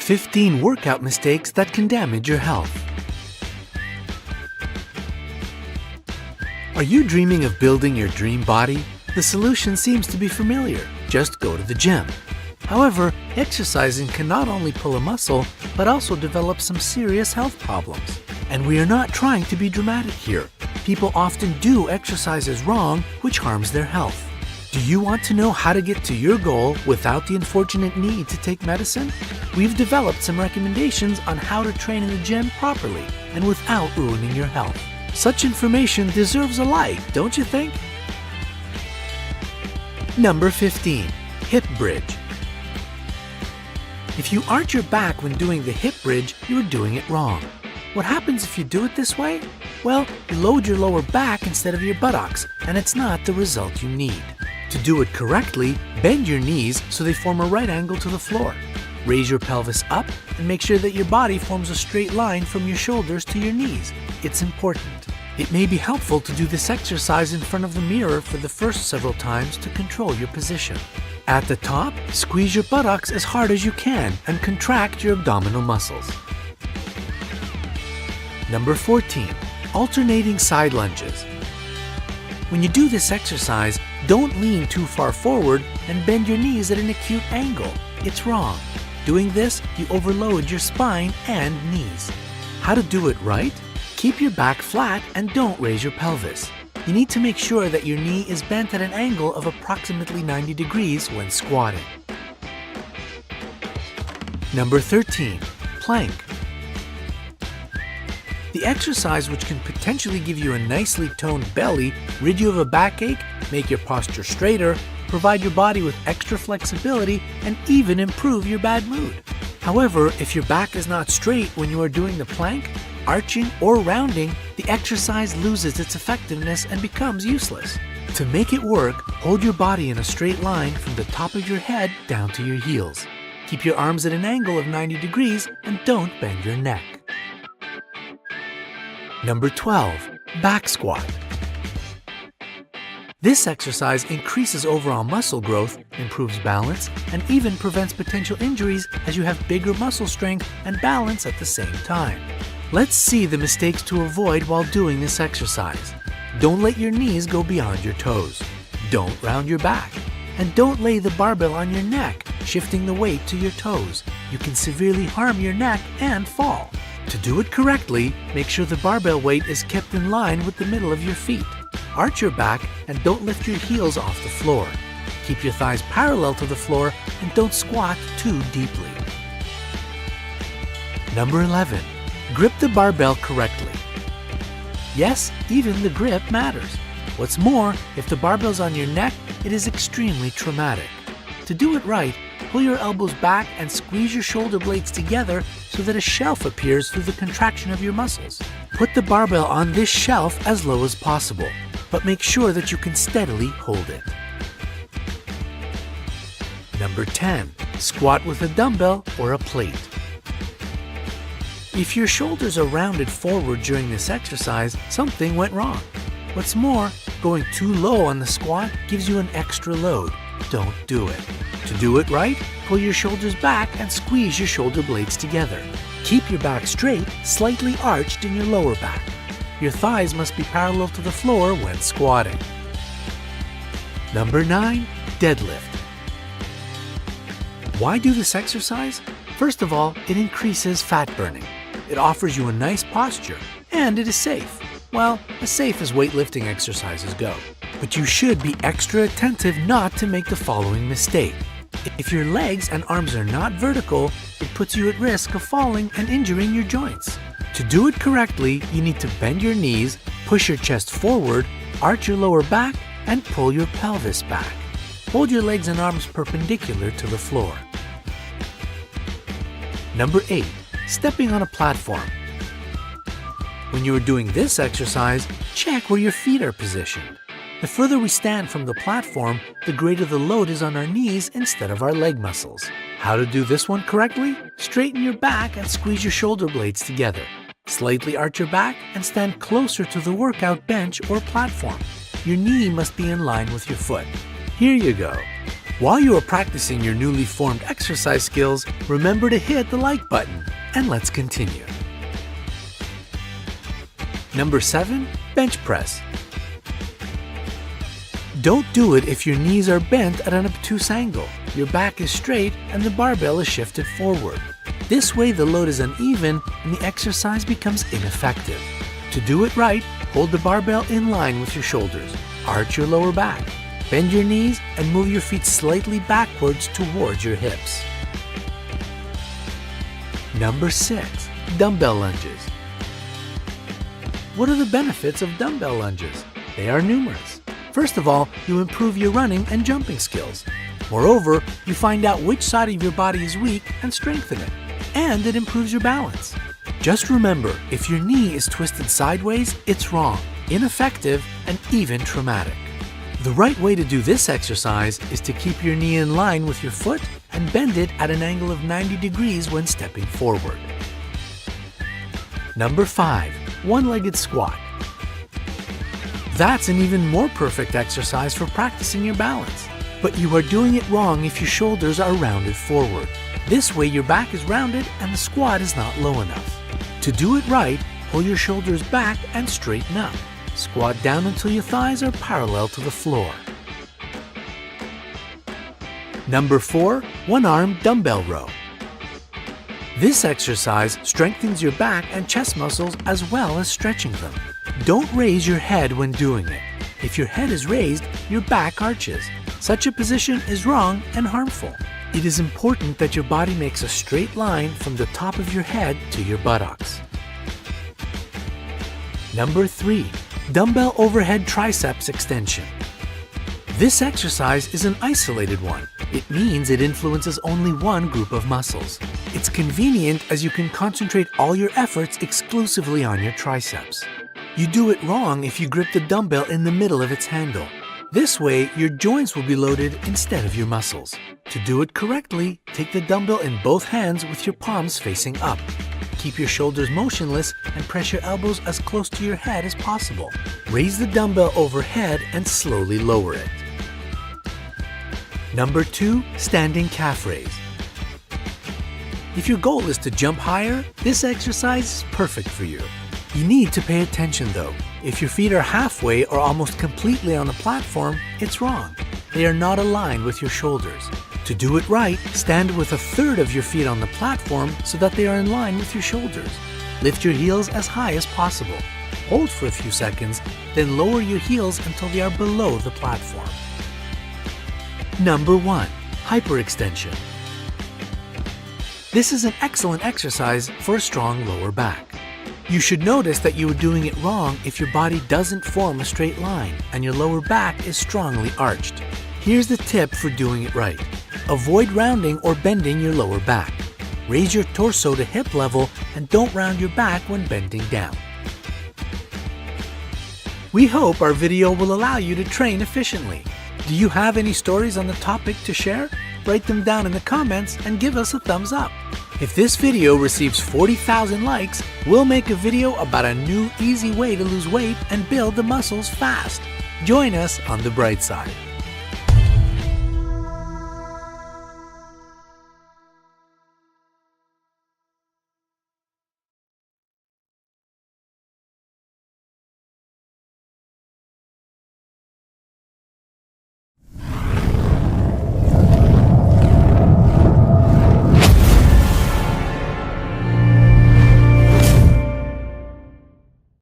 15 workout mistakes that can damage your health. Are you dreaming of building your dream body? The solution seems to be familiar. Just go to the gym. However, exercising can not only pull a muscle, but also develop some serious health problems. And we are not trying to be dramatic here. People often do exercises wrong, which harms their health. Do you want to know how to get to your goal without the unfortunate need to take medicine? We've developed some recommendations on how to train in the gym properly and without ruining your health. Such information deserves a like, don't you think? Number 15. Hip bridge. If you arch your back when doing the hip bridge, you're doing it wrong. What happens if you do it this way? Well, you load your lower back instead of your buttocks, and it's not the result you need. To do it correctly, bend your knees so they form a right angle to the floor. Raise your pelvis up and make sure that your body forms a straight line from your shoulders to your knees. It's important. It may be helpful to do this exercise in front of the mirror for the first several times to control your position. At the top, squeeze your buttocks as hard as you can and contract your abdominal muscles. Number 14. Alternating side lunges. When you do this exercise, don't lean too far forward and bend your knees at an acute angle. It's wrong. Doing this, you overload your spine and knees. How to do it right? Keep your back flat and don't raise your pelvis. You need to make sure that your knee is bent at an angle of approximately 90 degrees when squatting. Number 13. Plank. The exercise, which can potentially give you a nicely toned belly, rid you of a backache, make your posture straighter, provide your body with extra flexibility, and even improve your bad mood. However, if your back is not straight when you are doing the plank, arching, or rounding, the exercise loses its effectiveness and becomes useless. To make it work, hold your body in a straight line from the top of your head down to your heels. Keep your arms at an angle of 90 degrees and don't bend your neck. Number 12. Back squat. This exercise increases overall muscle growth, improves balance, and even prevents potential injuries as you have bigger muscle strength and balance at the same time. Let's see the mistakes to avoid while doing this exercise. Don't let your knees go beyond your toes. Don't round your back. And don't lay the barbell on your neck, shifting the weight to your toes. You can severely harm your neck and fall. To do it correctly, make sure the barbell weight is kept in line with the middle of your feet. Arch your back and don't lift your heels off the floor. Keep your thighs parallel to the floor and don't squat too deeply. Number 11. Grip the barbell correctly. Yes, even the grip matters. What's more, if the barbell's on your neck, it is extremely traumatic. To do it right, pull your elbows back and squeeze your shoulder blades together so that a shelf appears through the contraction of your muscles. Put the barbell on this shelf as low as possible, but make sure that you can steadily hold it. Number 10. Squat with a dumbbell or a plate. If your shoulders are rounded forward during this exercise, something went wrong. What's more, going too low on the squat gives you an extra load. Don't do it. To do it right, pull your shoulders back and squeeze your shoulder blades together. Keep your back straight, slightly arched in your lower back. Your thighs must be parallel to the floor when squatting. Number 9. Deadlift. Why do this exercise? First of all, it increases fat burning. It offers you a nice posture, and it is safe. Well, as safe as weightlifting exercises go. But you should be extra attentive not to make the following mistake. If your legs and arms are not vertical, it puts you at risk of falling and injuring your joints. To do it correctly, you need to bend your knees, push your chest forward, arch your lower back, and pull your pelvis back. Hold your legs and arms perpendicular to the floor. Number 8. Stepping on a platform. When you are doing this exercise, check where your feet are positioned. The further we stand from the platform, the greater the load is on our knees instead of our leg muscles. How to do this one correctly? Straighten your back and squeeze your shoulder blades together. Slightly arch your back and stand closer to the workout bench or platform. Your knee must be in line with your foot. Here you go. While you are practicing your newly formed exercise skills, remember to hit the like button, and let's continue. Number 7, bench press. Don't do it if your knees are bent at an obtuse angle, your back is straight, and the barbell is shifted forward. This way the load is uneven and the exercise becomes ineffective. To do it right, hold the barbell in line with your shoulders, arch your lower back, bend your knees, and move your feet slightly backwards towards your hips. Number 6, dumbbell lunges. What are the benefits of dumbbell lunges? They are numerous. First of all, you improve your running and jumping skills. Moreover, you find out which side of your body is weak and strengthen it. And it improves your balance. Just remember, if your knee is twisted sideways, it's wrong, ineffective, and even traumatic. The right way to do this exercise is to keep your knee in line with your foot and bend it at an angle of 90 degrees when stepping forward. Number 5, one-legged squat. That's an even more perfect exercise for practicing your balance. But you are doing it wrong if your shoulders are rounded forward. This way your back is rounded and the squat is not low enough. To do it right, pull your shoulders back and straighten up. Squat down until your thighs are parallel to the floor. Number 4, OneArm Dumbbell Row. This exercise strengthens your back and chest muscles as well as stretching them. Don't raise your head when doing it. If your head is raised, your back arches. Such a position is wrong and harmful. It is important that your body makes a straight line from the top of your head to your buttocks. Number 3, dumbbell overhead triceps extension. This exercise is an isolated one. It means it influences only one group of muscles. It's convenient as you can concentrate all your efforts exclusively on your triceps. You do it wrong if you grip the dumbbell in the middle of its handle. This way, your joints will be loaded instead of your muscles. To do it correctly, take the dumbbell in both hands with your palms facing up. Keep your shoulders motionless and press your elbows as close to your head as possible. Raise the dumbbell overhead and slowly lower it. Number 2, standing calf raise. If your goal is to jump higher, this exercise is perfect for you. You need to pay attention though. If your feet are halfway or almost completely on the platform, it's wrong. They are not aligned with your shoulders. To do it right, stand with a third of your feet on the platform so that they are in line with your shoulders. Lift your heels as high as possible. Hold for a few seconds, then lower your heels until they are below the platform. Number 1, hyperextension. This is an excellent exercise for a strong lower back. You should notice that you are doing it wrong if your body doesn't form a straight line and your lower back is strongly arched. Here's the tip for doing it right. Avoid rounding or bending your lower back. Raise your torso to hip level and don't round your back when bending down. We hope our video will allow you to train efficiently. Do you have any stories on the topic to share? Write them down in the comments and give us a thumbs up. If this video receives 40,000 likes, we'll make a video about a new easy way to lose weight and build the muscles fast. Join us on the bright side.